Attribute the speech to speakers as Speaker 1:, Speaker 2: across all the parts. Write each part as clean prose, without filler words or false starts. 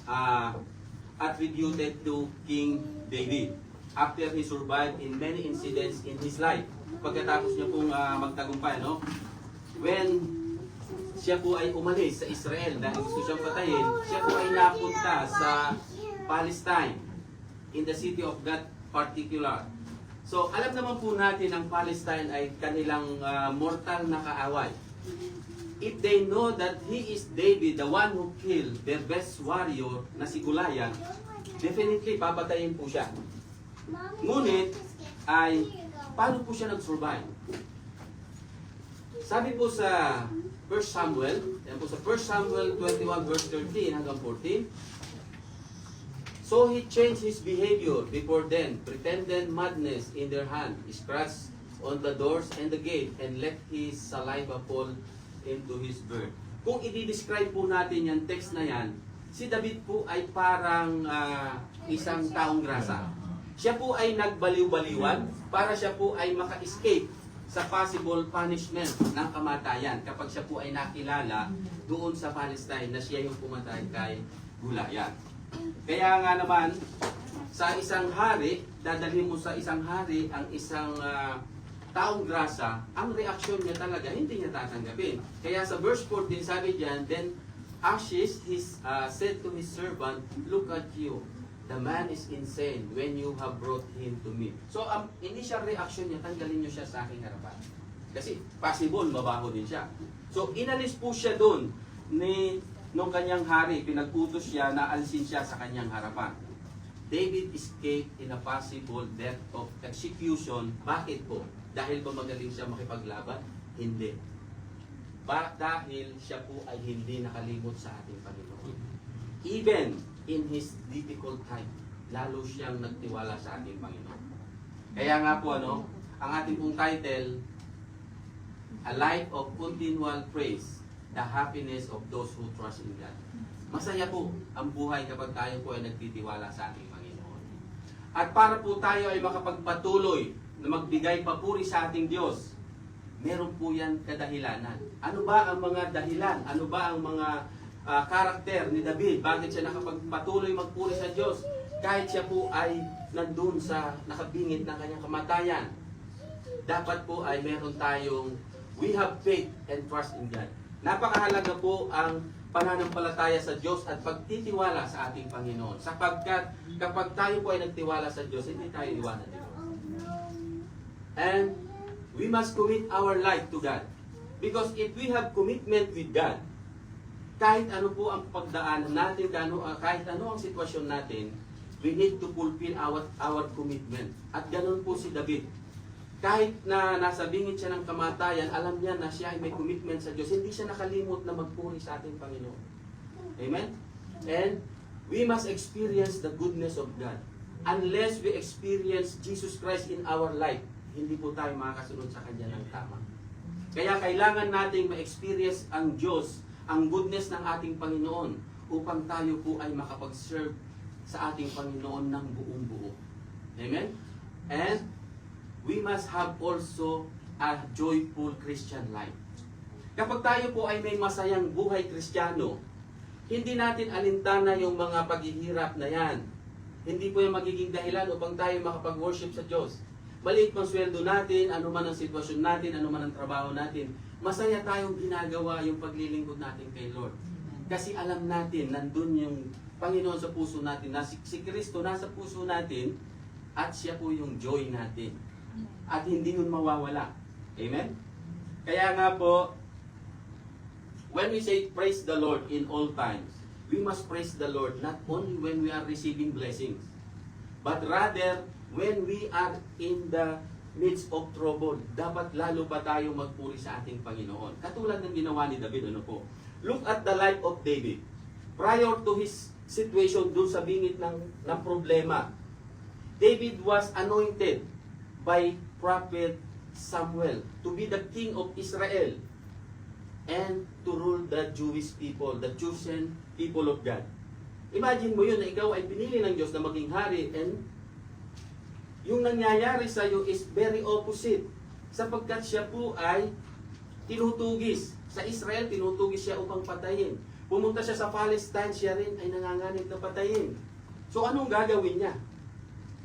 Speaker 1: uh, attributed to King David after he survived in many incidents in his life. Pagkatapos niya pong magtagumpay, no? When siya po ay umalis sa Israel dahil gusto siyang patayin, siya po ay napunta sa Palestine, in the city of God particular. So, alam naman po natin ang Palestine ay kanilang mortal na kaaway. If they know that he is David, the one who killed their best warrior na si Goliath, definitely papatayin po siya. Ngunit, ay paano po siya nag-survive? Sabi po sa 1 Samuel, yan po sa 1 Samuel 21 verse 13 hanggang 14, so he changed his behavior before them, pretended madness in their hand, scratched on the doors and the gate, and let his saliva fall into his beard. Kung i-describe po natin yung text na yan, si David po ay parang isang taong grasa. Siya po ay nagbaliw-baliwan para siya po ay maka-escape sa possible punishment ng kamatayan kapag siya po ay nakilala doon sa Palestine na siya yung pumatay kay Goliath. Kaya nga naman, sa isang hari, dadalhin mo sa isang hari ang isang taong grasa, ang reaksyon niya talaga, hindi niya tatanggapin. Kaya sa verse 14, sabi diyan, then Achish said to his servant, look at you, the man is insane when you have brought him to me. So, ang initial reaction niya, tanggalin niyo siya sa aking harapan. Kasi possible, mabaho din siya. So, inalis po siya doon nung kanyang hari, pinag-utos siya na alisin siya sa kanyang harapan. David escaped in a possible death of execution. Bakit po? Dahil ba magaling siya makipaglaban? Hindi. Dahil siya po ay hindi nakalimot sa ating Panginoon. Even in his difficult time, lalo siyang nagtiwala sa ating Panginoon. Kaya nga po, ang ating pong title, A Life of Continual Praise, the Happiness of Those Who Trust in God. Masaya po ang buhay kapag tayo po ay nagtitiwala sa ating Panginoon. At para po tayo ay makapagpatuloy na magbigay papuri sa ating Diyos, meron po yan kadahilanan. Ano ba ang mga dahilan? Ano ba ang mga karakter ni David? Bakit siya nakapagpatuloy magpuri sa Diyos? Kahit siya po ay nandun sa nakabingit ng kanyang kamatayan. Dapat po ay meron tayong we have faith and trust in God. Napakahalaga po ang pananampalataya sa Diyos at pagtitiwala sa ating Panginoon. Sapagkat kapag tayo po ay nagtiwala sa Diyos, hindi tayo iwanan ni Diyos. And we must commit our life to God. Because if we have commitment with God, kahit ano po ang pagdaanan natin, kahit ano ang sitwasyon natin, we need to fulfill our commitment. At ganun po si David. Kahit na nasa bingit siya ng kamatayan, alam niya na siya ay may commitment sa Diyos. Hindi siya nakalimot na magpuri sa ating Panginoon. Amen? And we must experience the goodness of God. Unless we experience Jesus Christ in our life, hindi po tayo makakasunod sa Kanya ng tama. Kaya kailangan nating ma-experience ang Diyos, ang goodness ng ating Panginoon, upang tayo po ay makapag-serve sa ating Panginoon ng buong buo. Amen? And we must have also a joyful Christian life. Kapag tayo po ay may masayang buhay Kristiyano, hindi natin alintana yung mga paghihirap na yan. Hindi po yung magiging dahilan upang tayo makapag-worship sa Diyos. Maliit mang sweldo natin, ano man ang sitwasyon natin, ano man ang trabaho natin, masaya tayong ginagawa yung paglilingkod natin kay Lord. Kasi alam natin, nandun yung Panginoon sa puso natin, na si Kristo nasa puso natin, at siya po yung joy natin. At hindi yun mawawala. Amen? Kaya nga po, when we say praise the Lord in all times, we must praise the Lord not only when we are receiving blessings, but rather when we are in the midst of trouble. Dapat lalo pa tayo magpuri sa ating Panginoon. Katulad ng ginawa ni David, Look at the life of David. Prior to his situation dun sa bingit ng problema, David was anointed by Prophet Samuel to be the king of Israel and to rule the Jewish people, the chosen people of God. Imagine mo yun na ikaw ay pinili ng Diyos na maging hari, and yung nangyayari sa iyo is very opposite, sapagkat siya po ay tinutugis. Sa Israel, tinutugis siya upang patayin. Pumunta siya sa Palestine, siya rin ay nanganganib na patayin. So anong gagawin niya?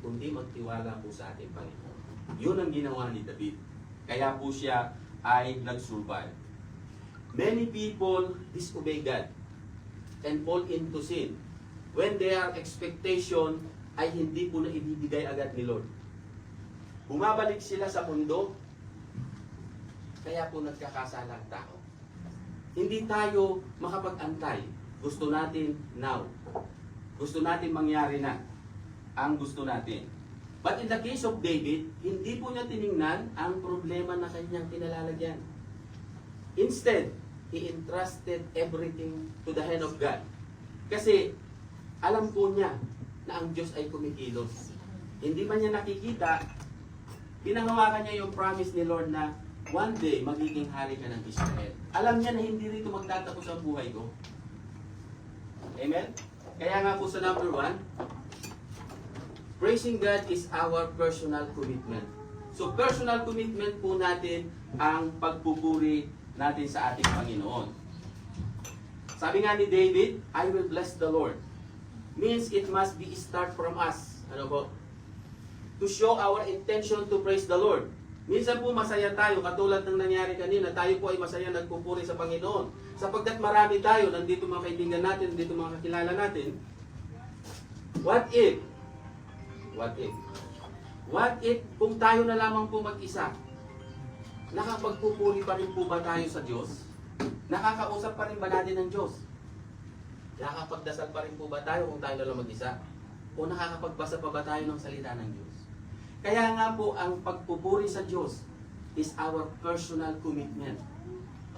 Speaker 1: Kundi magtiwala po sa ating Panginoon. Yun ang ginawa ni David. Kaya po siya ay nag-survive. Many people disobey God and fall into sin when their expectation ay hindi po na ibibigay agad ni Lord. Bumabalik sila sa mundo, kaya po nagkakasala ang tao. Hindi tayo makapag-antay. Gusto natin now. Gusto natin mangyari na ang gusto natin. But in the case of David, hindi po niya tiningnan ang problema na kanyang kinalalagyan. Instead, he entrusted everything to the hand of God. Kasi alam po niya na ang Diyos ay kumikilos. Hindi man niya nakikita, pinangawakan niya yung promise ni Lord na one day magiging hari ka ng Israel. Alam niya na hindi rito magtatapos ang buhay ko. Amen? Kaya nga po sa number 1, praising God is our personal commitment. So personal commitment po natin ang pagpupuri natin sa ating Panginoon. Sabi nga ni David, I will bless the Lord. Means it must be start from us. Ano po? To show our intention to praise the Lord. Minsan po masaya tayo, katulad ng nangyari kanina, tayo po ay masaya nagpupuri sa Panginoon. Sapagkat marami tayo, nandito mga kaibigan natin, nandito mga kakilala natin. What if kung tayo na lamang po mag-isa, nakapagpupuri pa rin po ba tayo sa Diyos? Nakakausap pa rin ba natin ng Diyos? Nakakapagdasal pa rin po ba tayo kung tayo na lang mag-isa? O nakakapagbasa pa ba tayo ng salita ng Diyos? Kaya nga po, ang pagpupuri sa Diyos is our personal commitment.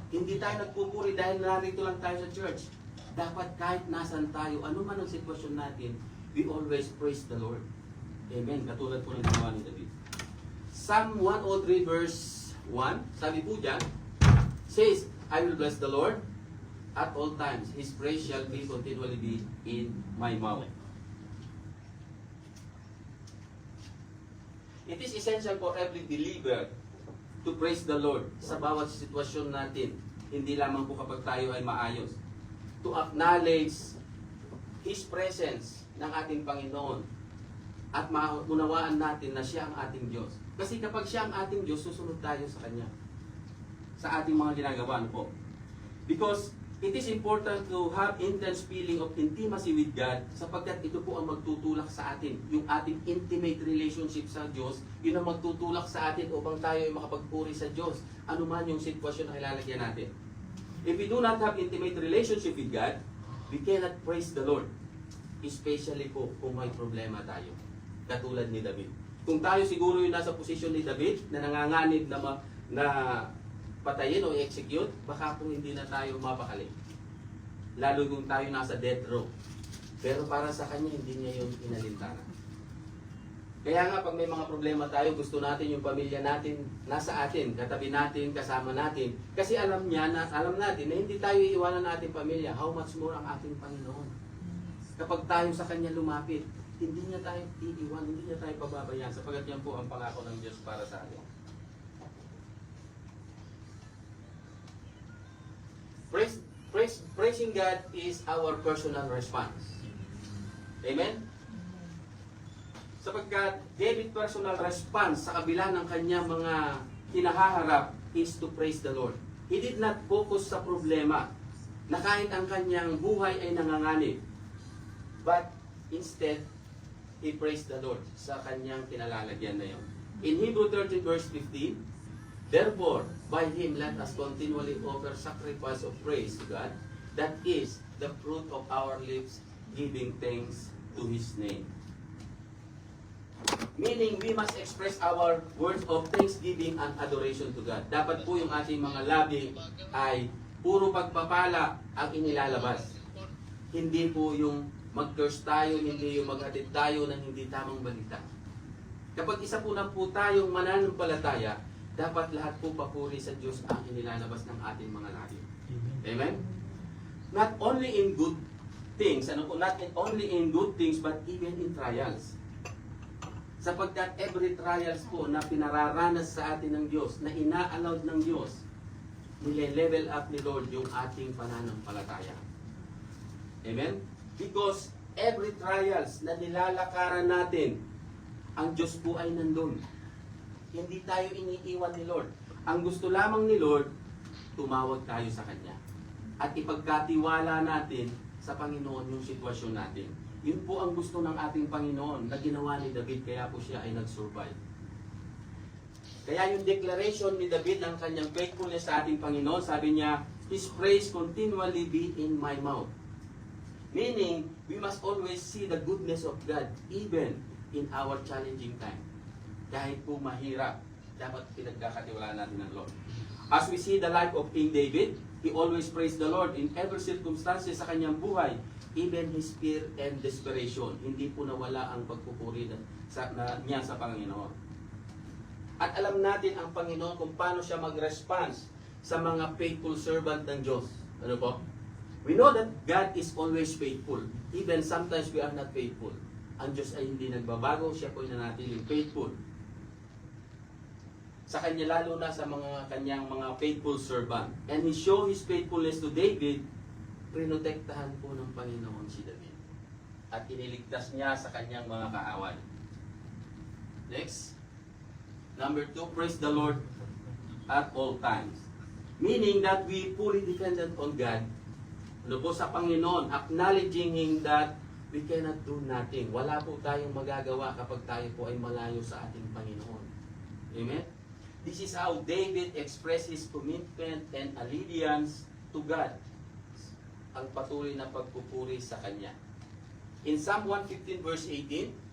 Speaker 1: Hindi tayo nagpupuri dahil narito lang tayo sa church. Dapat kahit nasan tayo, ano man ang sitwasyon natin, we always praise the Lord. Amen. Katulad po ng ginawa ni David. Psalm 103 verse 1, sabi po dyan, says, I will bless the Lord at all times. His praise shall be continually be in my mouth. It is essential for every believer to praise the Lord sa bawat sitwasyon natin. Hindi lamang po kapag tayo ay maayos. To acknowledge His presence ng ating Panginoon at maunawaan natin na siya ang ating Diyos. Kasi kapag siya ang ating Diyos, susunod tayo sa Kanya. Sa ating mga ginagawa po. Because it is important to have intense feeling of intimacy with God sapagkat ito po ang magtutulak sa atin. Yung ating intimate relationship sa Diyos, yun ang magtutulak sa atin upang tayo ay makapagpuri sa Diyos. Ano man yung sitwasyon na ilalagyan natin. If we do not have intimate relationship with God, we cannot praise the Lord. Especially po kung may problema tayo. Katulad ni David. Kung tayo siguro yung nasa posisyon ni David na nanganganib na patayin o i-execute, baka po hindi na tayo mapakali. Lalo kung tayo nasa death row. Pero para sa kanya, hindi niya yung inalintana. Kaya nga, pag may mga problema tayo, gusto natin yung pamilya natin nasa atin, katabi natin, kasama natin. Kasi alam natin na hindi tayo iiwanan ng ating pamilya. How much more ang ating Panginoon? Kapag tayo sa Kanya lumapit, hindi niya tayo iiwan, hindi niya tayo pababayaan, sapagkat yan po ang pangako ng Diyos para sa atin. Praising God is our personal response. Amen? Sapagkat David's personal response sa kabila ng kanyang mga hinaharap is to praise the Lord. He did not focus sa problema na kahit ang kanyang buhay ay nanganganib. But instead, he praised the Lord sa kanyang kinalalagyan na yun. In Hebrew 13 verse 15, therefore, by Him let us continually offer sacrifice of praise to God, that is the fruit of our lips, giving thanks to His name. Meaning, we must express our words of thanksgiving and adoration to God. Dapat po yung ating mga labi ay puro pagpapala ang inilalabas. Hindi po yung mag-curse tayo, hindi yung maghatid tayo ng hindi tamang balita. Kapag isa po na po tayong mananampalataya, dapat lahat po papuri sa Diyos ang inilalabas ng ating mga labi. Amen? Not only in good things, not only in good things, but even in trials. Sapagkat every trials po na pinararanas sa atin ng Diyos, na ina-allowed ng Diyos, nile-level up ni Lord yung ating pananampalataya. Amen? Because every trials na nilalakaran natin, ang Diyos po ay nandun. Hindi tayo iniiwan ni Lord. Ang gusto lamang ni Lord, tumawag tayo sa Kanya. At ipagkatiwala natin sa Panginoon yung sitwasyon natin. Yun po ang gusto ng ating Panginoon na ginawa ni David, kaya po siya ay nag-survive. Kaya yung declaration ni David ng kanyang faithfulness sa ating Panginoon, sabi niya, His praise continually be in my mouth. Meaning, we must always see the goodness of God even in our challenging time. Kahit po mahirap, dapat pinagkakatiwalaan natin ng Lord. As we see the life of King David, he always praised the Lord in every circumstances sa kanyang buhay, even his fear and desperation. Hindi po nawala ang pagpupuri niya sa Panginoon. At alam natin ang Panginoon kung paano siya mag-response sa mga faithful servant ng Diyos. Ano po? We know that God is always faithful. Even sometimes we are not faithful. Ang Diyos ay hindi nagbabago, siya po ay nanatiling faithful. Sa kanya lalo na sa mga kanyang mga faithful servant. And he showed his faithfulness to David, prinotektahan po ng Panginoon si David. At iniligtas niya sa kanyang mga kaaway. Next. Number 2, praise the Lord at all times. Meaning that we fully dependent on God. Ano po sa Panginoon, acknowledging Him that we cannot do nothing. Wala po tayong magagawa kapag tayo po ay malayo sa ating Panginoon. Amen? This is how David expressed his commitment and allegiance to God. Ang patuloy na pagpupuri sa Kanya. In Psalm 115 verse 18,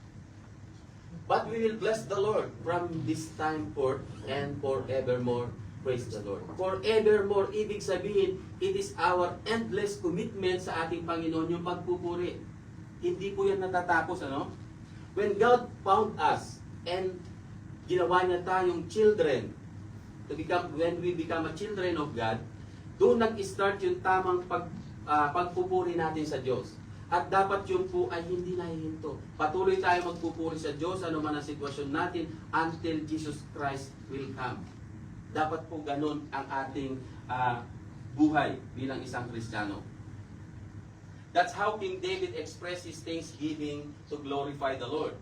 Speaker 1: But we will bless the Lord from this time forth and forevermore. Praise the Lord. Forevermore, ibig sabihin, it is our endless commitment sa ating Panginoon, yung pagpupuri. Hindi po yan natatapos, ano? When God found us and ginawa niya tayong children, when we become a children of God, doon nag-start yung tamang pagpupuri natin sa Diyos. At dapat yun po ay hindi nahihinto. Patuloy tayo magpupuri sa Diyos, ano man ang sitwasyon natin, until Jesus Christ will come. Dapat po ganun ang ating buhay bilang isang Kristiyano. That's how King David expressed his thanksgiving to glorify the Lord.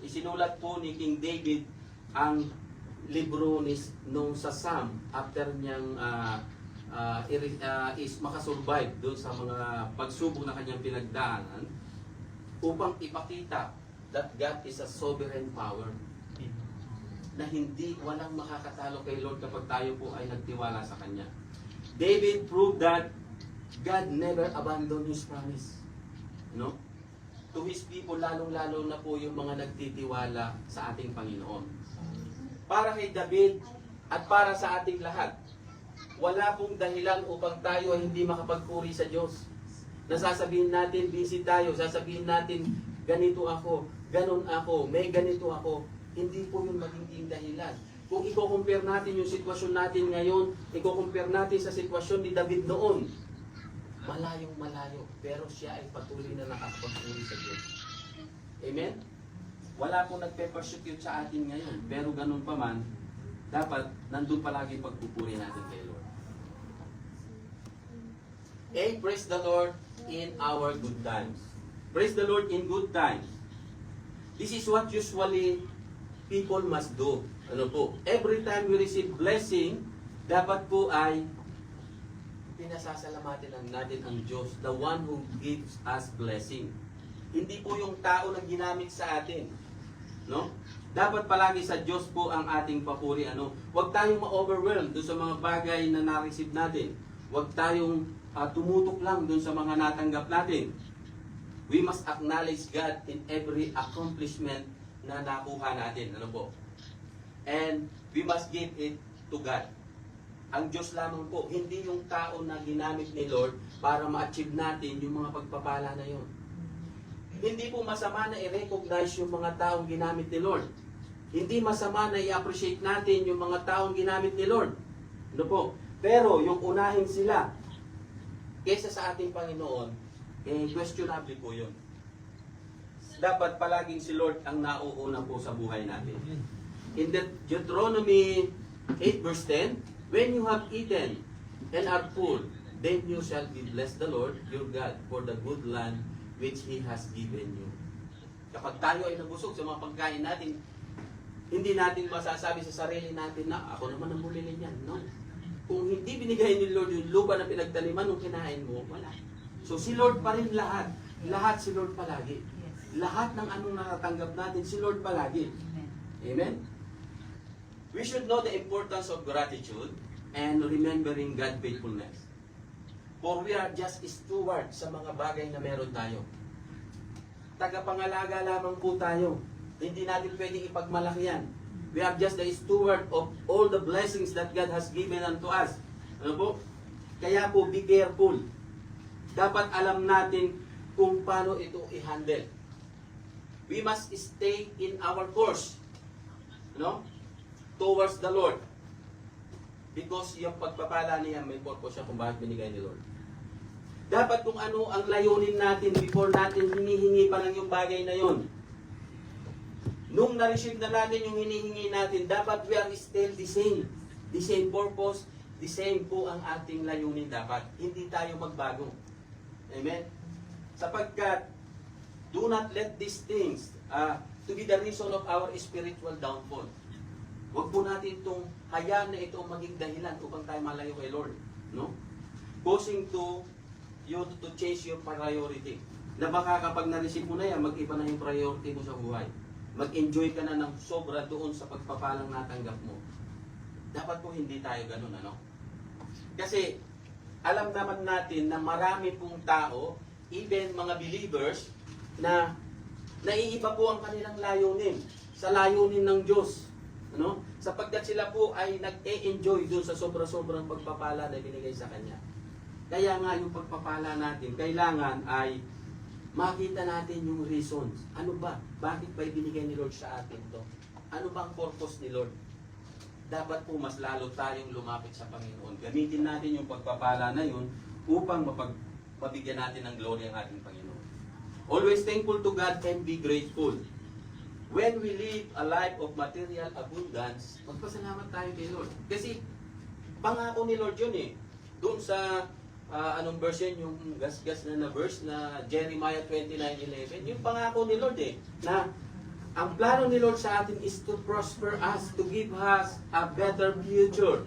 Speaker 1: Isinulat po ni King David ang libro nung sa Psalm after niyang is makasurvive doon sa mga pagsubok na kanyang pinagdaanan upang ipakita that God is a sovereign power na hindi walang makakatalo kay Lord kapag tayo po ay nagtiwala sa Kanya. David proved that God never abandoned His promise. No? To His people, lalong-lalo na po yung mga nagtitiwala sa ating Panginoon. Para kay David at para sa ating lahat, wala pong dahilan upang tayo ay hindi makapagpuri sa Diyos. Nasasabihin natin, busy tayo, sasabihin natin, ganito ako, ganon ako, may ganito ako. Hindi po yung magiging dahilan. Kung i-compare natin yung sitwasyon natin ngayon, i-compare natin sa sitwasyon ni David noon, malayong malayo, pero siya ay patuloy na nakapagpuri sa Diyos. Amen? Wala pong nagpe-persecute sa atin ngayon, pero ganun pa man, dapat nandun palagi pagpupuri natin kay Lord. Praise the Lord in our good times. Praise the Lord in good times. This is what usually people must do. Ano po? Every time we receive blessing, dapat po ay pinasasalamatan natin ang Diyos, the one who gives us blessing. Hindi po yung tao na ginamit sa atin. No? Dapat palagi sa Diyos po ang ating papuri. Ano? Huwag tayong ma-overwhelm doon sa mga bagay na na-receive natin. Huwag tayong tumutok lang doon sa mga natanggap natin. We must acknowledge God in every accomplishment na nakuha natin. Ano po? And we must give it to God. Ang Diyos lamang po, hindi yung tao na ginamit ni Lord para ma-achieve natin yung mga pagpapala na yun. Hindi po masama na i-recognize yung mga taong ginamit ni Lord. Hindi masama na i-appreciate natin yung mga taong ginamit ni Lord. Ano po? Pero yung unahin sila kaysa sa ating Panginoon, questionable po yun. Dapat palaging si Lord ang nauuna po sa buhay natin. In Deuteronomy 8 verse 10, when you have eaten and are full, then you shall be blessed the Lord your God for the good land which He has given you. Kapag tayo ay nabusog sa mga pagkain natin, hindi natin masasabi sa sarili natin na ako naman ang bumili niyan. No? Kung hindi binigay ni Lord yung lupa na pinagtaniman nung kinain mo, wala. So si Lord pa rin lahat. Lahat si Lord palagi. Lahat ng anong natatanggap natin, si Lord palagi. Amen? We should know the importance of gratitude and remembering God's faithfulness. For we are just stewards sa mga bagay na meron tayo. Tagapangalaga lamang po tayo. Hindi natin pwedeng ipagmalaki yan. We are just the steward of all the blessings that God has given unto us. Ano po? Kaya po, be careful. Dapat alam natin kung paano ito i-handle. We must stay in our course. Towards the Lord. Because yung pagpapala niya, may purpose siya kung bakit binigay ni Lord. Dapat kung ano ang layunin natin before natin hinihingi pa lang yung bagay na yon. Nung na-receive na natin yung hinihingi natin, dapat we are still the same. The same purpose, the same po ang ating layunin dapat. Hindi tayo magbago. Amen? Sapagkat, do not let these things to be the reason of our spiritual downfall. Huwag po natin itong hayaan na ito maging dahilan upang tayo malayo kay Lord. No? Causing to you to change your priority. Na baka kapag na-receive mo na yan, mag-iba na yung priority mo sa buhay. Mag-enjoy ka na ng sobra doon sa pagpapalang natanggap mo. Dapat po hindi tayo ganun, ano? Kasi alam naman natin na marami pong tao, even mga believers, na naiiba po ang kanilang layunin sa layunin ng Diyos. Ano? Sapagkat sila po ay nag-e-enjoy doon sa sobra-sobrang pagpapala na binigay sa Kanya. Kaya nga yung pagpapala natin, kailangan ay makita natin yung reasons. Ano ba? Bakit ba ibinigay ni Lord sa atin to? Ano bang purpose ni Lord? Dapat po mas lalo tayong lumapit sa Panginoon. Gamitin natin yung pagpapala na yun upang mabigyan natin ng glory ang ating Panginoon. Always thankful to God and be grateful. When we live a life of material abundance, magpasalamat tayo kay Lord. Kasi pangako ni Lord yun eh. Doon sa anong verse yun, yung gasgas na verse na Jeremiah 29:11, yung pangako ni Lord eh, na ang plano ni Lord sa atin is to prosper us, to give us a better future.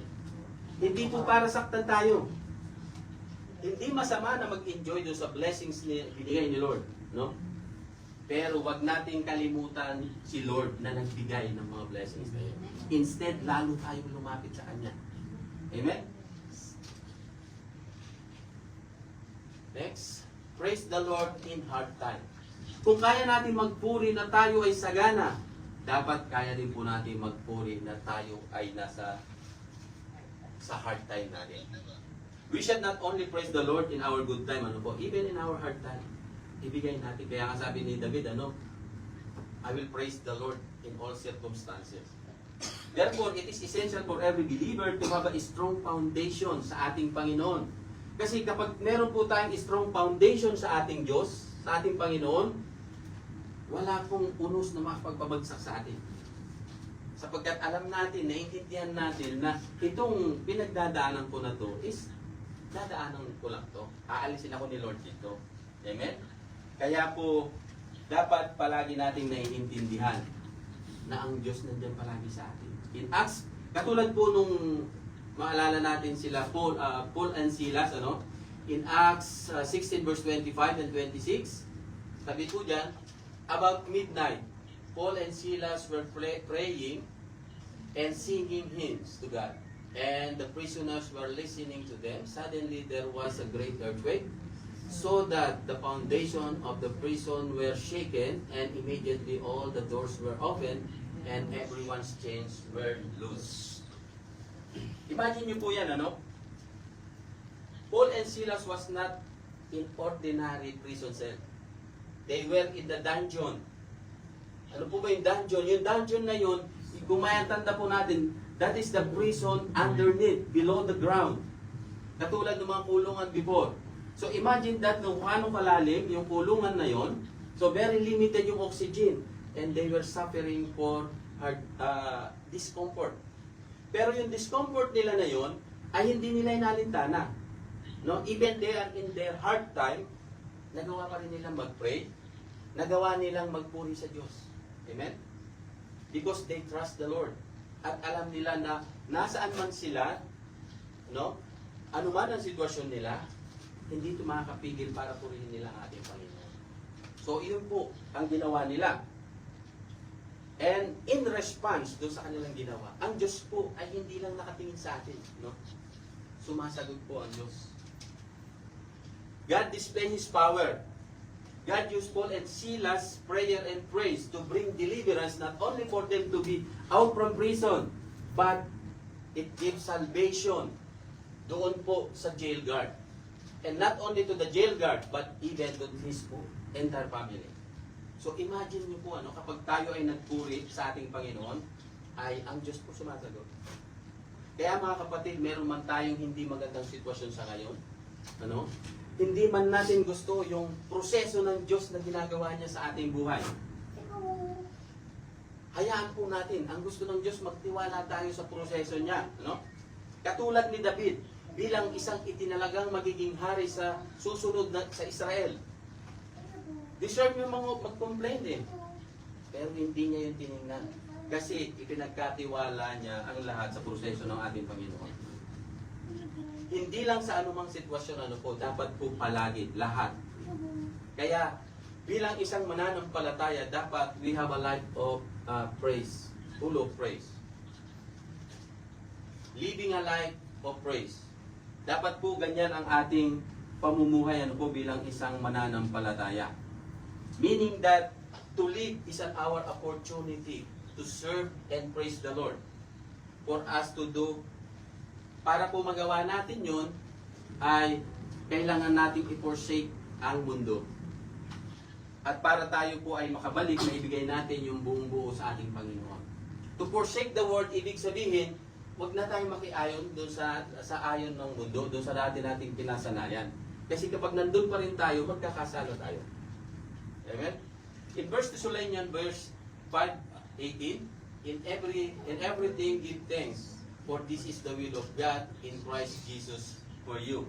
Speaker 1: Hindi po para saktan tayo. Hindi masama na mag-enjoy doon sa blessings ni binigay ni Lord, no? Pero wag nating kalimutan si Lord na nagbigay ng mga blessings na yun. Instead, lalo tayong lumapit sa Kanya. Amen? Next, praise the Lord in hard time. Kung kaya natin magpuri na tayo ay sagana, dapat kaya din po natin magpuri na tayo ay nasa sa hard time natin. We should not only praise the Lord in our good time, ano po, even in our hard time. Ibigay natin. Kaya nga sabi ni David, I will praise the Lord in all circumstances. Therefore, it is essential for every believer to have a strong foundation sa ating Panginoon. Kasi kapag meron po tayong strong foundation sa ating Diyos, sa ating Panginoon, wala pong unos na makapagpabagsak sa atin. Sapagkat alam natin, naiintindihan natin na itong pinagdadaanan ko na to is dadaanan ko lang to. Aalisin ako ni Lord dito. Amen? Kaya po, dapat palagi nating naiintindihan na ang Diyos nandiyan palagi sa atin. In Acts, katulad po nung maalala natin sila, Paul and Silas, in Acts 16 verse 25 and 26, sabi po dyan, about midnight, Paul and Silas were praying and singing hymns to God. And the prisoners were listening to them. Suddenly there was a great earthquake, so that the foundation of the prison were shaken, and immediately all the doors were opened, and everyone's chains were loose. Imagine nyo po yan, Paul and Silas was not in ordinary prison cell. They were in the dungeon. Ano po ba yung dungeon? Yung dungeon na yun, kung mayantanda po natin, that is the prison underneath, below the ground. Katulad ng mga kulungan before. So imagine that kung anong kalalim yung kulungan na yon. So very limited yung oxygen. And they were suffering for discomfort. Pero yung discomfort nila na yon ay hindi nila inalintana. No, even they are in their hard time, nagawa pa rin nilang mag-pray, nagawa nilang magpuri sa Diyos. Amen? Because they trust the Lord. At alam nila na nasaan man sila, no? Ano man ang sitwasyon nila, hindi ito makakapigil para purihin nila ang ating Panginoon. So, iyon po ang ginawa nila. And in response doon sa kanilang ginawa, ang Diyos po ay hindi lang nakatingin sa atin, no? Sumasagot po ang Diyos. God displayed His power. God used Paul and Silas' prayer and praise to bring deliverance not only for them to be out from prison, but it gives salvation doon po sa jail guard. And not only to the jail guard, but even to his entire family. So imagine niyo po, kapag tayo ay nagpuri sa ating Panginoon, ay ang Diyos po sumasagot. Kaya mga kapatid, meron man tayong hindi magandang sitwasyon sa ngayon, hindi man natin gusto yung proseso ng Diyos na ginagawa niya sa ating buhay. Hayaan po natin, ang gusto ng Diyos, magtiwala tayo sa proseso niya. Katulad ni David, bilang isang itinalagang magiging hari sa susunod na sa Israel. Deserve niya mag-complain eh. Pero hindi niya yung tiningnan. Kasi ipinagkatiwala niya ang lahat sa proseso ng ating Panginoon. Hindi lang sa anumang sitwasyon, dapat po palagi, lahat. Kaya, bilang isang mananampalataya, dapat we have a life of praise, full of praise. Living a life of praise. Dapat po ganyan ang ating pamumuhay bilang isang mananampalataya. Meaning that to live is our opportunity to serve and praise the Lord. For us to do, para po magawa natin yun, ay kailangan natin i-forsake ang mundo. At para tayo po ay makabalik na ibigay natin yung buong buo sa ating Panginoon. To forsake the world, ibig sabihin, huwag na tayong makiayon doon sa ayon ng mundo, doon sa dati nating pinasanayan. Kasi kapag nandun pa rin tayo, magkakasalo tayo. Amen? In 1 Thessalonians verse 5:18, in everything give thanks, for this is the will of God in Christ Jesus for you.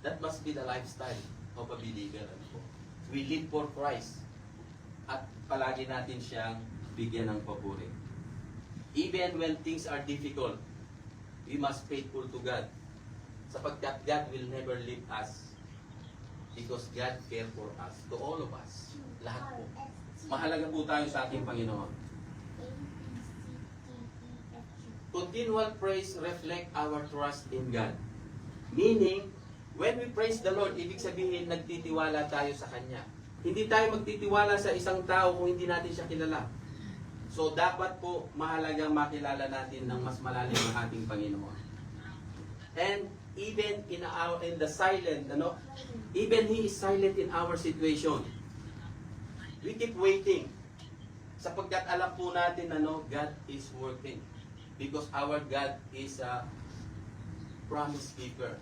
Speaker 1: That must be the lifestyle of a believer. We live for Christ. At palagi natin siyang bigyan ng papuri. Even when things are difficult, we must faithful to God. Sapagkat God will never leave us. Because God care for us. To all of us. Lahat po. Mahalaga po tayo sa ating Panginoon. Continual praise reflect our trust in God. Meaning, when we praise the Lord, ibig sabihin, nagtitiwala tayo sa Kanya. Hindi tayo magtitiwala sa isang tao kung hindi natin siya kilala. So, dapat po mahalagang makilala natin ng mas malalim ang ating Panginoon. And even in the silent, even He is silent in our situation. We keep waiting. Sapagkat alam po natin, God is working. Because our God is a promise keeper.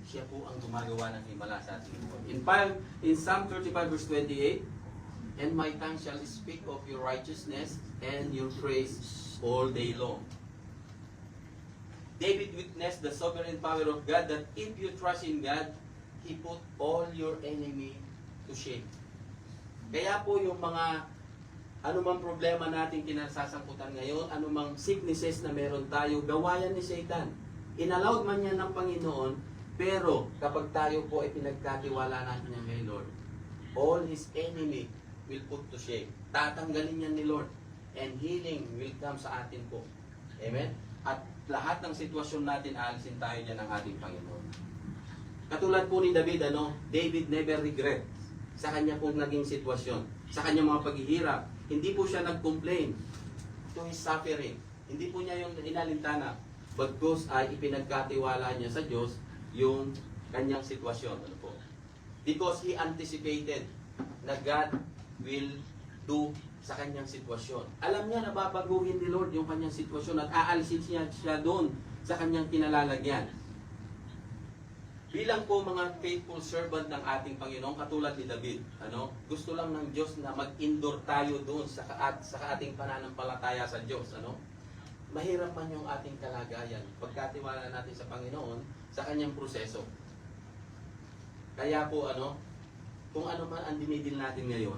Speaker 1: Siya po ang gumagawa ng himala sa ating buhay. In Psalm 35 verse 28, and my tongue shall speak of your righteousness and your praise all day long. David witnessed the sovereign power of God that if you trust in God, He put all your enemy to shame. Kaya po yung mga anumang problema natin kinasasangkutan ngayon, anumang sicknesses na meron tayo, gawayan ni Satan. Inallowed man yan ng Panginoon, pero kapag tayo po ay pinagkatiwala natin yan kay Lord, all his enemy will put to shame. Tatanggalin yan ni Lord. And healing will come sa atin po. Amen? At lahat ng sitwasyon natin, alisin tayo dyan ng ating Panginoon. Katulad po ni David, David never regret sa kanya pong naging sitwasyon, sa kanyang mga paghihirap. Hindi po siya nag-complain to his suffering. Hindi po niya yung inalintana. Bagkus ay ipinagkatiwala niya sa Diyos yung kanyang sitwasyon. Because he anticipated na God will do sa kanyang sitwasyon. Alam niya na babaguhin ni Lord yung kanyang sitwasyon at aalisin siya doon sa kanyang kinalalagyan. Bilang po mga faithful servant ng ating Panginoon, katulad ni David, gusto lang ng Diyos na mag-endure tayo doon sa ating pananampalataya sa Diyos. Mahirap man yung ating kalagayan. Pagkatiwala natin sa Panginoon, sa kanyang proseso. Kaya po kung ano man ang dinidil natin ngayon,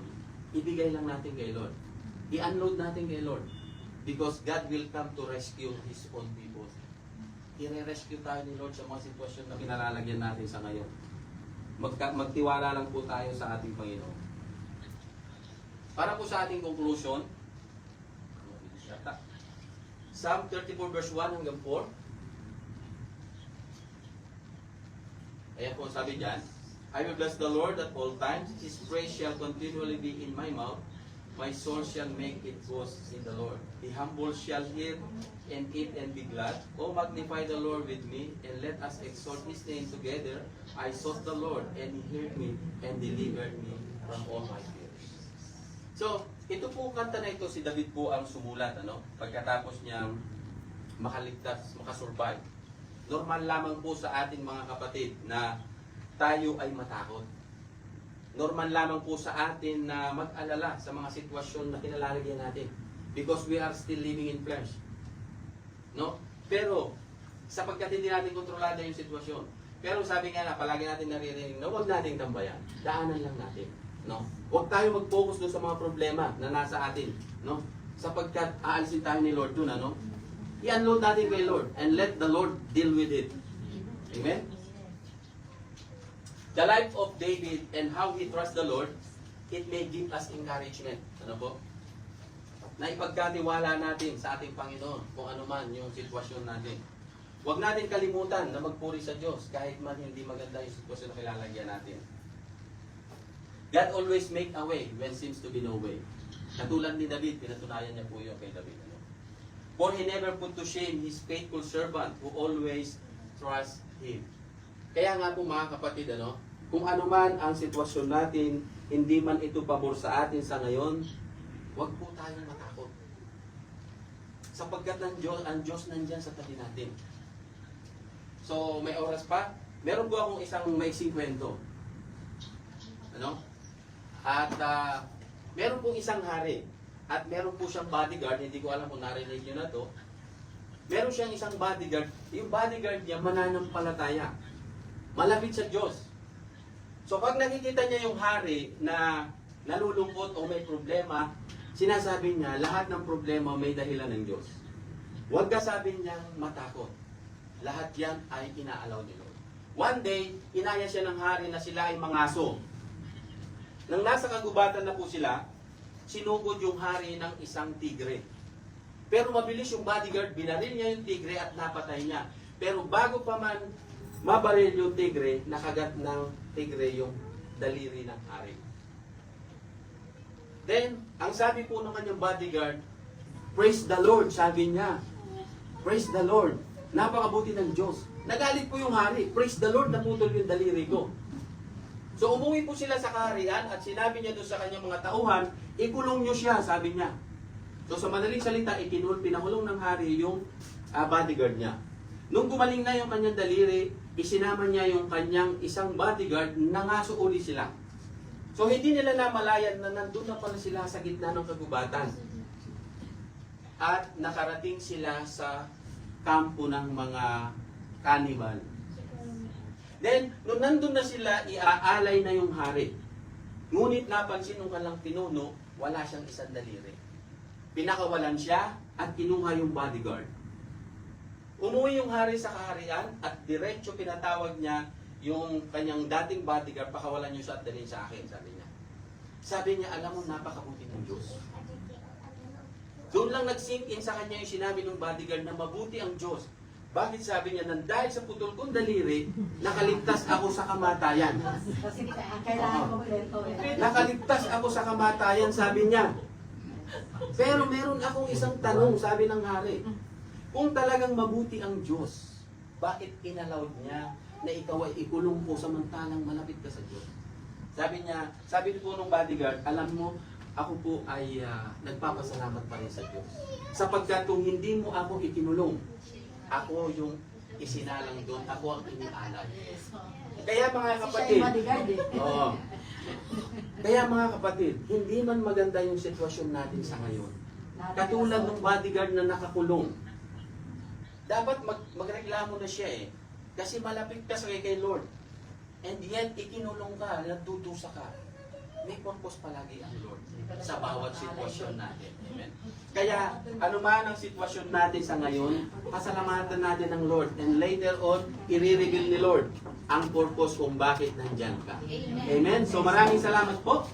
Speaker 1: ibigay lang natin kay Lord. I-unload natin kay Lord. Because God will come to rescue His own people. I-rescue tayo ni Lord sa mga sitwasyon na pinalalagyan natin sa ngayon. Magtiwala lang po tayo sa ating Panginoon. Para po sa ating conclusion, Psalm 34 verse 1 hanggang 4. Ayan po sabi dyan, I will bless the Lord at all times. His praise shall continually be in my mouth. My soul shall make it boast in the Lord. The humble shall hear and eat and be glad. Oh, magnify the Lord with me, and let us exalt His name together. I sought the Lord, and He heard me, and delivered me from all my fears. So, ito po kanta na ito, si David po ang sumulat, pagkatapos niyang makaligtas, makasurvive. Normal lamang po sa ating mga kapatid na tayo ay matakot. Normal lamang po sa atin na mag-alala sa mga sitwasyon na kinalalagyan natin. Because we are still living in flesh. No? Pero, sapagkat hindi natin kontrolado yung sitwasyon. Pero sabi nga palagi natin naririnig na huwag nating tambayan. Daanan lang natin. No? Huwag tayo mag-focus doon sa mga problema na nasa atin. No? Sapagkat aalisin tayo ni Lord doon. I-unload natin kay Lord and let the Lord deal with it. Amen? The life of David and how he trusts the Lord, it may give us encouragement. Ano po? Na ipagkatiwala natin sa ating Panginoon kung ano man yung sitwasyon natin. Huwag natin kalimutan na magpuri sa Diyos kahit man hindi maganda yung sitwasyon na kilalagyan natin. God always make a way when seems to be no way. Katulad ni David, pinatunayan niya po yun kay David. For he never put to shame his faithful servant who always trusts him. Kaya nga po mga kapatid, kung ano man ang sitwasyon natin, hindi man ito pabor sa atin sa ngayon, huwag po tayong matakot. Sapagkat ang Diyos nandyan sa tabi natin. So, may oras pa? Meron po akong isang maiksing kwento. At meron pong isang hari. At meron po siyang bodyguard, hindi ko alam kung narinig nyo na to. Meron siyang isang bodyguard. Yung bodyguard niya mananampalataya. Malapit sa Diyos. So pag nakikita niya yung hari na nalulungkot o may problema, sinasabi niya, lahat ng problema may dahilan ng Diyos. Huwag ka sabi niyang matakot. Lahat yan ay inaalaw ni Lord. One day, inaya siya ng hari na sila ay mangaso. Nang nasa kagubatan na po sila, sinugod yung hari ng isang tigre. Pero mabilis yung bodyguard, binaril niya yung tigre at napatay niya. Pero bago pa man mabaril yung tigre, nakagat ng tigre yung daliri ng hari. Then, ang sabi po ng kanyang bodyguard, praise the Lord, sabi niya. Praise the Lord. Napakabuti ng Diyos. Nagalit po yung hari. Praise the Lord, naputol yung daliri ko. So umuwi po sila sa kaharian at sinabi niya doon sa kanyang mga tauhan, ikulong niyo siya, sabi niya. So sa madaling salita, pinahulong ng hari yung bodyguard niya. Nung gumaling na yung kanyang daliri, isinama niya yung kanyang isang bodyguard, nangaso uli sila. So hindi nila namalayan na nandun na pala sila sa gitna ng kagubatan. At nakarating sila sa kampo ng mga cannibal. Then, nung nandun na sila, iaalay na yung hari. Ngunit napansin nung kanilang pinuno, wala siyang isang daliri. Pinakawalan siya at kinuha yung bodyguard. Umuwi yung hari sa kaharian at diretso pinatawag niya yung kanyang dating bodyguard, pakawalan niyo siya at dalhin sa akin, sabi niya. Sabi niya, alam mo, napakabuti ng Diyos. Doon lang nag-sink in sa kanya yung sinabi ng bodyguard na mabuti ang Diyos. Bakit sabi niya, nang dahil sa putol kong daliri, nakaligtas ako sa kamatayan.
Speaker 2: Kasi kailangan kompleto.
Speaker 1: Nakaligtas ako sa kamatayan, sabi niya. Pero meron akong isang tanong, sabi ng hari. Kung talagang mabuti ang Diyos, bakit inallowed niya na ikaw ay ikulong po samantalang malapit ka sa Diyos? Sabi niya, sabi po ng bodyguard, alam mo, ako po ay nagpapasalamat pa rin sa Diyos. Sapagkat kung hindi mo ako ikinulong, ako yung isinalang doon, ako ang inialay. Kaya mga kapatid, kaya mga kapatid, hindi man maganda yung sitwasyon natin sa ngayon. Katulad ng bodyguard na nakakulong, dapat magreklamo na siya Kasi malapit ka kay Lord. and yet ikinulong ka, nagdudusa ka, may purpose palagi ang Lord sa bawat sitwasyon natin. Amen? Kaya, ano man ang sitwasyon natin sa ngayon, pasalamatan natin ang Lord. And later on, i-reveal ni Lord ang purpose kung bakit nandyan ka. Amen? So maraming salamat po.